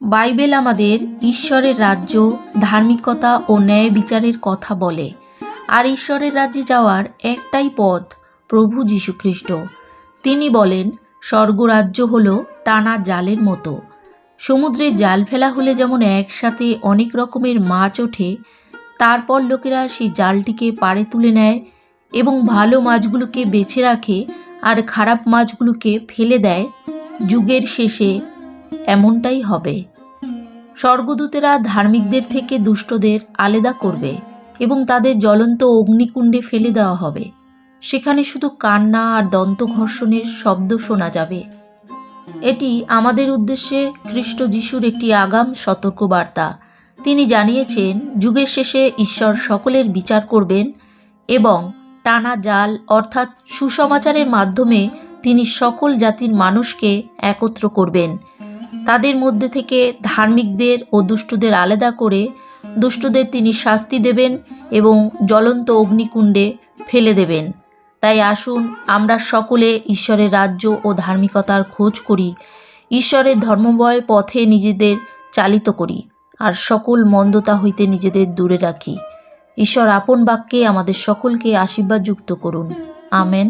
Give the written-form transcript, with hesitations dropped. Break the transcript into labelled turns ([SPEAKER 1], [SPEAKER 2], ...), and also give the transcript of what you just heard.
[SPEAKER 1] Bible আমাদের ঈশ্বরের রাজ্য, ধার্মিকতা ও ন্যায় বিচারের কথা বলে। আর ঈশ্বরের রাজ্যে যাওয়ার একটাই পথ, প্রভু যীশুখ্রিস্ট। তিনি বলেন, স্বর্গরাজ্য হলো টানা জালের মতো। সমুদ্রে জাল ফেলা হলে যেমন একসাথে অনেক রকমের মাছ ওঠে, তারপর লোকেরা সেই জালটিকে পাড়ে তুলে নেয় এবং ভালো মাছগুলোকে বেছে রাখে আর খারাপ মাছগুলোকে ফেলে দেয়। যুগের শেষে এমনটাই হবে। স্বর্গদূতেরা ধার্মিকদের থেকে দুষ্টদের আলাদা করবে এবং তাদের জ্বলন্ত অগ্নিকুণ্ডে ফেলে দেওয়া হবে। সেখানে শুধু কান্না আর দন্তঘর্ষণের শব্দ শোনা যাবে। এটি আমাদের উদ্দেশ্যে খ্রিস্ট যিশুর একটি আগাম সতর্কবার্তা। তিনি জানিয়েছেন, যুগের শেষে ঈশ্বর সকলের বিচার করবেন এবং টানা জাল অর্থাৎ সুসমাচারের মাধ্যমে তিনি সকল জাতির মানুষকে একত্র করবেন। তাদের মধ্যে থেকে ধার্মিকদের ও দুষ্টদের আলাদা করে দুষ্টদের তিনি শাস্তি দেবেন এবং জ্বলন্ত অগ্নিকুণ্ডে ফেলে দেবেন। তাই আসুন আমরা সকলে ঈশ্বরের রাজ্য ও ধার্মিকতার খোঁজ করি, ঈশ্বরের ধর্মময় পথে নিজেদের চালিত করি আর সকল মন্দতা হইতে নিজেদের দূরে রাখি। ঈশ্বর আপন বাক্যে আমাদের সকলকে আশীর্বাদযুক্ত করুন। আমেন।